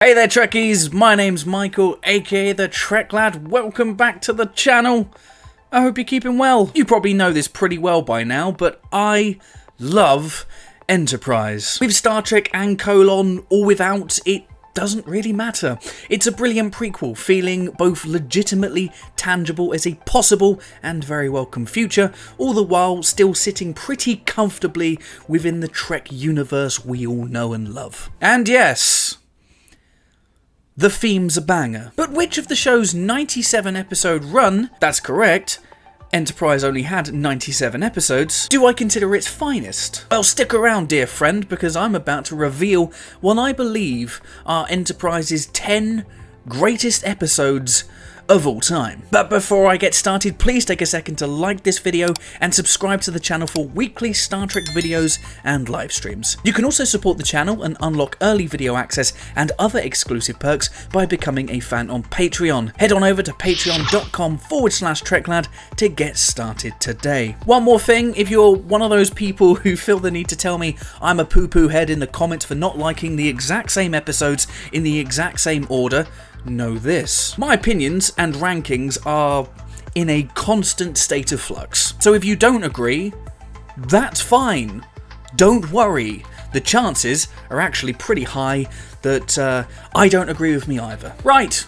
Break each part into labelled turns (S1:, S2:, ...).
S1: Hey there Trekkies, my name's Michael, aka the TrekLad. Welcome back to the channel. I hope you're keeping well. You probably know this pretty well by now, but I love Enterprise. With Star Trek and colon or without, it doesn't really matter. It's a brilliant prequel, feeling both legitimately tangible as a possible and very welcome future, all the while still sitting pretty comfortably within the Trek universe we all know and love. And yes, the theme's a banger. But which of the show's 97 episode run, that's correct, Enterprise only had 97 episodes, do I consider its finest? Well, stick around dear friend, because I'm about to reveal what I believe are Enterprise's 10 greatest episodes of all time. But before I get started, please take a second to like this video and subscribe to the channel for weekly Star Trek videos and live streams. You can also support the channel and unlock early video access and other exclusive perks by becoming a fan on Patreon. Head on over to patreon.com/TrekLad to get started today. One more thing, if you're one of those people who feel the need to tell me I'm a poo-poo head in the comments for not liking the exact same episodes in the exact same order, know this. My opinions and rankings are in a constant state of flux. So if you don't agree, that's fine. Don't worry. The chances are actually pretty high that I don't agree with me either. Right,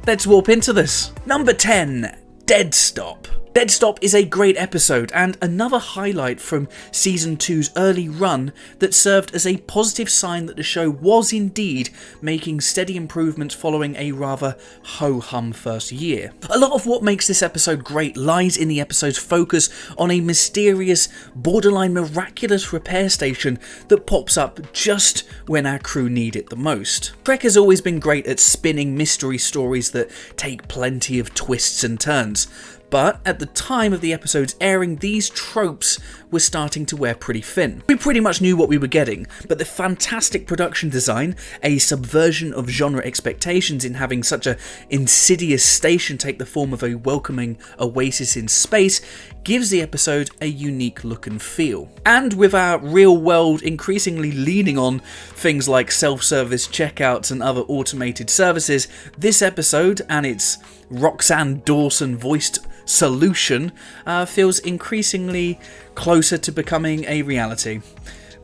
S1: let's warp into this. Number 10, Dead Stop. Dead Stop is a great episode and another highlight from Season 2's early run that served as a positive sign that the show was indeed making steady improvements following a rather ho-hum first year. A lot of what makes this episode great lies in the episode's focus on a mysterious, borderline miraculous repair station that pops up just when our crew need it the most. Trek has always been great at spinning mystery stories that take plenty of twists and turns. But at the time of the episode's airing, these tropes were starting to wear pretty thin. We pretty much knew what we were getting, but the fantastic production design, a subversion of genre expectations in having such an insidious station take the form of a welcoming oasis in space, gives the episode a unique look and feel. And with our real world increasingly leaning on things like self-service checkouts and other automated services, this episode and its Roxanne Dawson voiced solution feels increasingly closer to becoming a reality,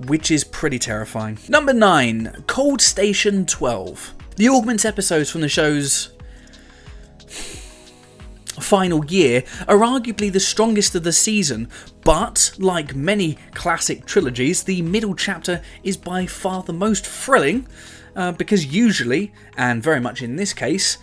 S1: which is pretty terrifying. Number 9, Cold Station 12. The Augments episodes from the show's final year are arguably the strongest of the season, but like many classic trilogies, the middle chapter is by far the most thrilling, because usually, and very much in this case,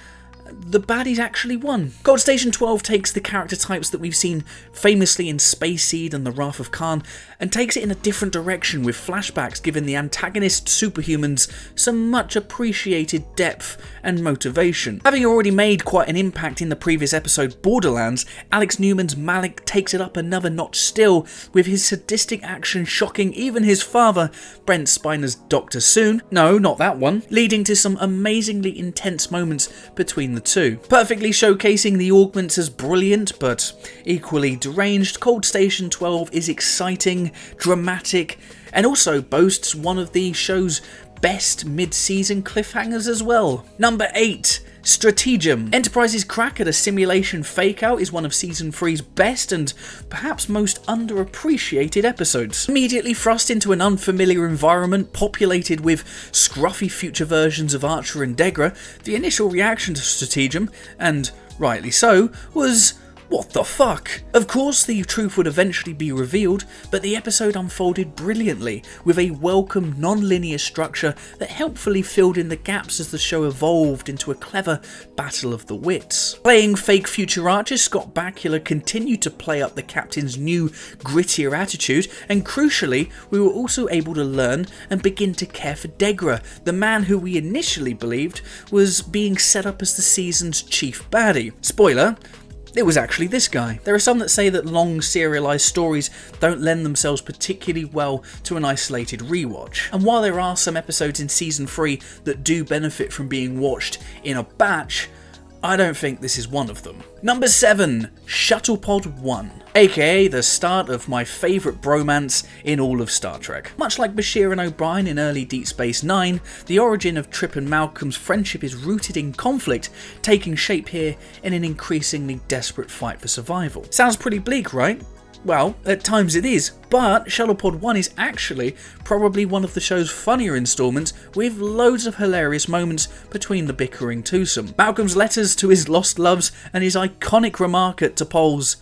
S1: the baddies actually won. Cold Station 12 takes the character types that we've seen famously in Space Seed and The Wrath of Khan and takes it in a different direction with flashbacks giving the antagonist superhumans some much appreciated depth and motivation. Having already made quite an impact in the previous episode Borderlands, Alex Newman's Malik takes it up another notch still with his sadistic action shocking even his father, Brent Spiner's Dr. Soon, no, not that one, leading to some amazingly intense moments between the two. Perfectly showcasing the Augments as brilliant but equally deranged, Cold Station 12 is exciting, dramatic, and also boasts one of the show's best mid-season cliffhangers as well. Number 8, Stratagem. Enterprise's crack at a simulation fake-out is one of Season 3's best and perhaps most underappreciated episodes. Immediately thrust into an unfamiliar environment populated with scruffy future versions of Archer and Degra, the initial reaction to Stratagem, and rightly so, was what the fuck? Of course the truth would eventually be revealed, but the episode unfolded brilliantly, with a welcome non-linear structure that helpfully filled in the gaps as the show evolved into a clever battle of the wits. Playing fake future Archer, Scott Bakula continued to play up the captain's new, grittier attitude, and crucially, we were also able to learn and begin to care for Degra, the man who we initially believed was being set up as the season's chief baddie. Spoiler, it was actually this guy. There are some that say that long serialized stories don't lend themselves particularly well to an isolated rewatch. And while there are some episodes in Season 3 that do benefit from being watched in a batch, I don't think this is one of them. Number 7, Shuttlepod 1, aka the start of my favourite bromance in all of Star Trek. Much like Bashir and O'Brien in early Deep Space Nine, the origin of Trip and Malcolm's friendship is rooted in conflict, taking shape here in an increasingly desperate fight for survival. Sounds pretty bleak, right? Well, at times it is, but Shuttlepod 1 is actually probably one of the show's funnier installments, with loads of hilarious moments between the bickering twosome. Malcolm's letters to his lost loves and his iconic remark at T'Pol's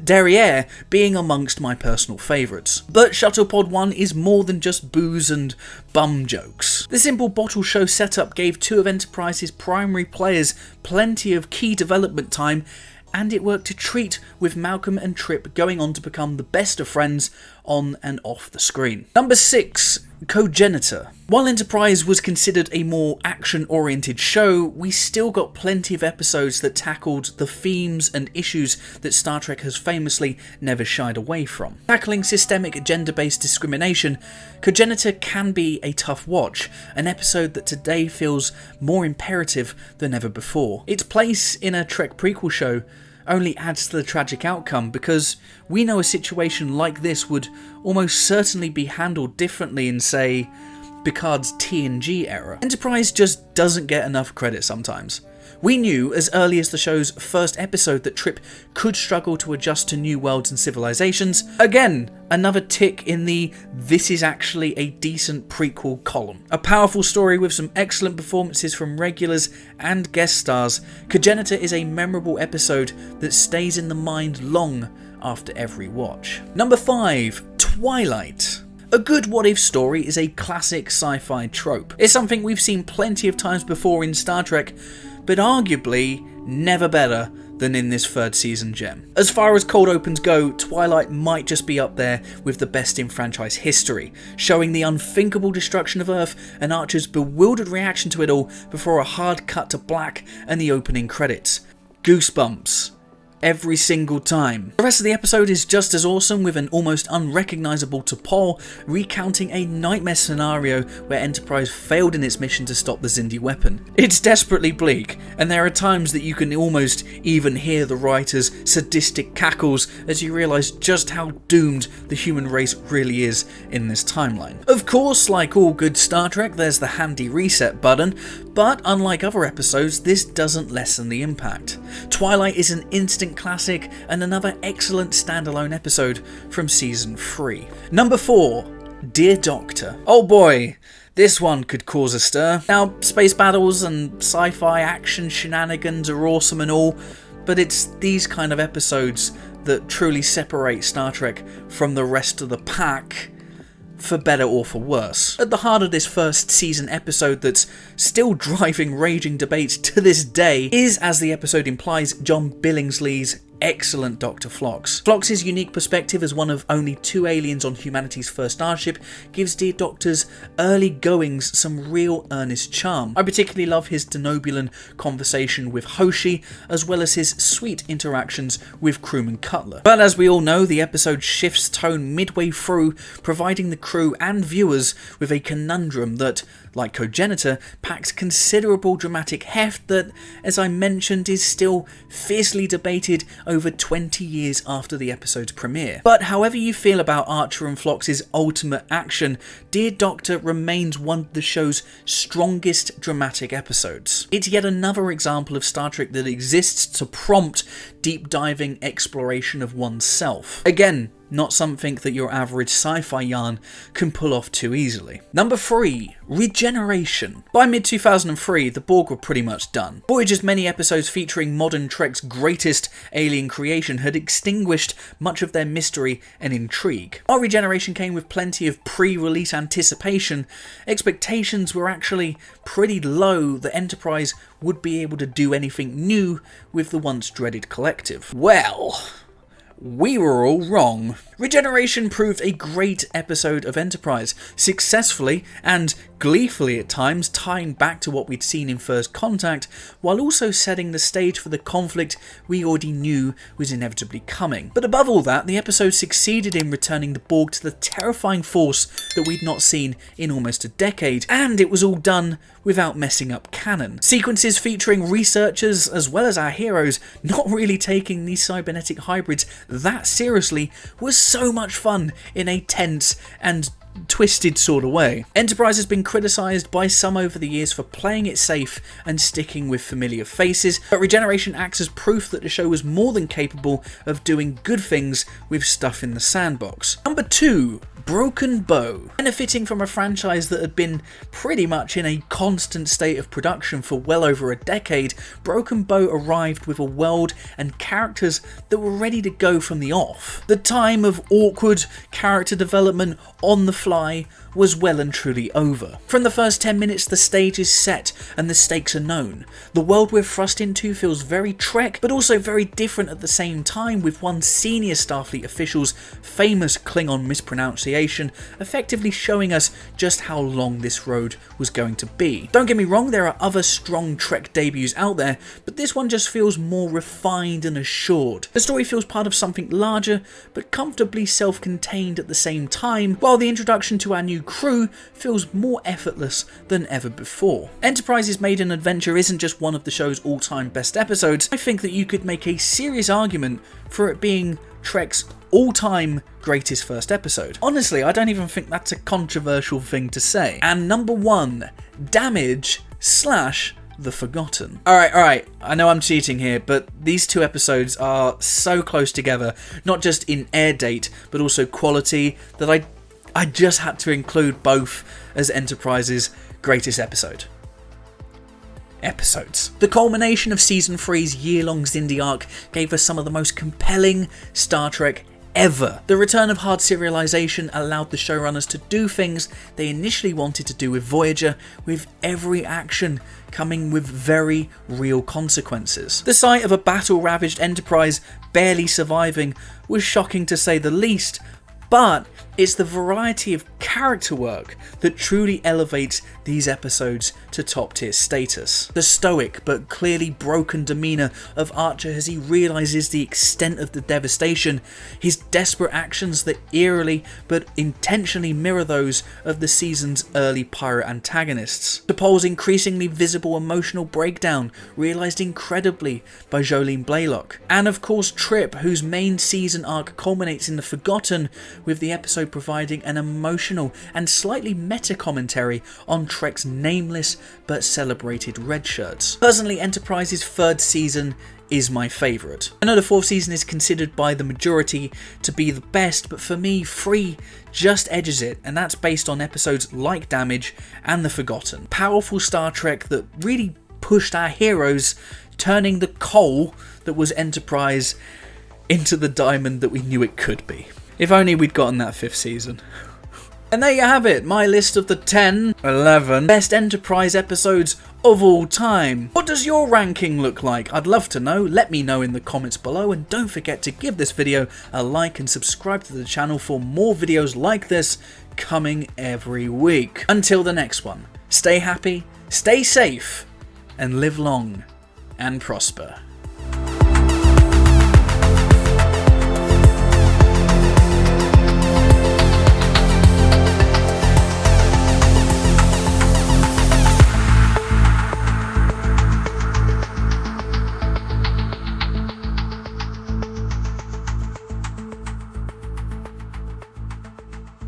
S1: derriere being amongst my personal favourites. But Shuttlepod 1 is more than just booze and bum jokes. The simple bottle show setup gave two of Enterprise's primary players plenty of key development time, and it worked a treat with Malcolm and Trip going on to become the best of friends on and off the screen. Number 6, Cogenitor. While Enterprise was considered a more action-oriented show, we still got plenty of episodes that tackled the themes and issues that Star Trek has famously never shied away from. Tackling systemic gender-based discrimination, Cogenitor can be a tough watch, an episode that today feels more imperative than ever before. Its place in a Trek prequel show only adds to the tragic outcome, because we know a situation like this would almost certainly be handled differently in, say, Picard's TNG era. Enterprise just doesn't get enough credit sometimes. We knew as early as the show's first episode that Trip could struggle to adjust to new worlds and civilizations. Again, another tick in the "this is actually a decent prequel" column. A powerful story with some excellent performances from regulars and guest stars, Cogenitor is a memorable episode that stays in the mind long after every watch. Number 5, Twilight. A good what-if story is a classic sci-fi trope. It's something we've seen plenty of times before in Star Trek, but arguably never better than in this third season gem. As far as cold opens go, Twilight might just be up there with the best in franchise history, showing the unthinkable destruction of Earth and Archer's bewildered reaction to it all before a hard cut to black and the opening credits. Goosebumps every single time. The rest of the episode is just as awesome, with an almost unrecognisable T'Pol recounting a nightmare scenario where Enterprise failed in its mission to stop the Xindi weapon. It's desperately bleak, and there are times that you can almost even hear the writer's sadistic cackles as you realise just how doomed the human race really is in this timeline. Of course, like all good Star Trek, there's the handy reset button, but unlike other episodes, this doesn't lessen the impact. Twilight is an instant classic and another excellent standalone episode from season 3. Number 4, Dear Doctor. Oh boy, this one could cause a stir. Now, space battles and sci-fi action shenanigans are awesome and all, but it's these kind of episodes that truly separate Star Trek from the rest of the pack, for better or for worse. At the heart of this first season episode that's still driving raging debates to this day is, as the episode implies, John Billingsley's excellent Dr. Phlox. Phlox's unique perspective as one of only 2 aliens on humanity's first starship gives Dear Doctor's early goings some real earnest charm. I particularly love his Denobulan conversation with Hoshi, as well as his sweet interactions with crewman Cutler. But as we all know, the episode shifts tone midway through, providing the crew and viewers with a conundrum that, like Cogenitor, packs considerable dramatic heft that, as I mentioned, is still fiercely debated over 20 years after the episode's premiere. But however you feel about Archer and Phlox's ultimate action, Dear Doctor remains one of the show's strongest dramatic episodes. It's yet another example of Star Trek that exists to prompt deep diving exploration of oneself. Again, not something that your average sci-fi yarn can pull off too easily. Number 3, Regeneration. By mid-2003, the Borg were pretty much done. Voyager's many episodes featuring modern Trek's greatest alien creation had extinguished much of their mystery and intrigue. While Regeneration came with plenty of pre-release anticipation, expectations were actually pretty low that Enterprise would be able to do anything new with the once dreaded collective. Well, we were all wrong. Regeneration proved a great episode of Enterprise, successfully and gleefully at times tying back to what we'd seen in First Contact, while also setting the stage for the conflict we already knew was inevitably coming. But above all that, the episode succeeded in returning the Borg to the terrifying force that we'd not seen in almost a decade, and it was all done without messing up canon. Sequences featuring researchers as well as our heroes not really taking these cybernetic hybrids that seriously was so much fun in a tense and twisted sort of way. Enterprise has been criticised by some over the years for playing it safe and sticking with familiar faces, but Regeneration acts as proof that the show was more than capable of doing good things with stuff in the sandbox. Number 2. Broken Bow. Benefiting from a franchise that had been pretty much in a constant state of production for well over a decade, Broken Bow arrived with a world and characters that were ready to go from the off. The time of awkward character development on the fly was well and truly over. From the first 10 minutes, the stage is set and the stakes are known. The world we're thrust into feels very Trek, but also very different at the same time, with one senior Starfleet official's famous Klingon mispronunciation effectively showing us just how long this road was going to be. Don't get me wrong, there are other strong Trek debuts out there, but this one just feels more refined and assured. The story feels part of something larger, but comfortably self-contained at the same time, while the introduction to our new crew feels more effortless than ever before. Enterprise's maiden adventure isn't just one of the show's all-time best episodes. I think that you could make a serious argument for it being Trek's all-time greatest first episode. Honestly, I don't even think that's a controversial thing to say. And number 1, Damage / The Forgotten. Alright, I know I'm cheating here, but these two episodes are so close together, not just in air date, but also quality, that I just had to include both as Enterprise's greatest episodes. The culmination of Season 3's year-long Xindi arc gave us some of the most compelling Star Trek ever. The return of hard serialization allowed the showrunners to do things they initially wanted to do with Voyager, with every action coming with very real consequences. The sight of a battle-ravaged Enterprise barely surviving was shocking to say the least, but it's the variety of character work that truly elevates these episodes to top-tier status. The stoic but clearly broken demeanour of Archer as he realises the extent of the devastation, his desperate actions that eerily but intentionally mirror those of the season's early pirate antagonists. T'Pol's increasingly visible emotional breakdown, realised incredibly by Jolene Blalock. And of course Trip, whose main season arc culminates in The Forgotten, with the episode providing an emotional and slightly meta commentary on Trek's nameless but celebrated red shirts. Personally, Enterprise's third season is my favourite. I know the fourth season is considered by the majority to be the best, but for me, 3 just edges it, and that's based on episodes like Damage and The Forgotten. Powerful Star Trek that really pushed our heroes, turning the coal that was Enterprise into the diamond that we knew it could be. If only we'd gotten that 5th season. And there you have it, my list of the 10, 11 best Enterprise episodes of all time. What does your ranking look like? I'd love to know. Let me know in the comments below, and don't forget to give this video a like and subscribe to the channel for more videos like this coming every week. Until the next one, stay happy, stay safe, and live long and prosper.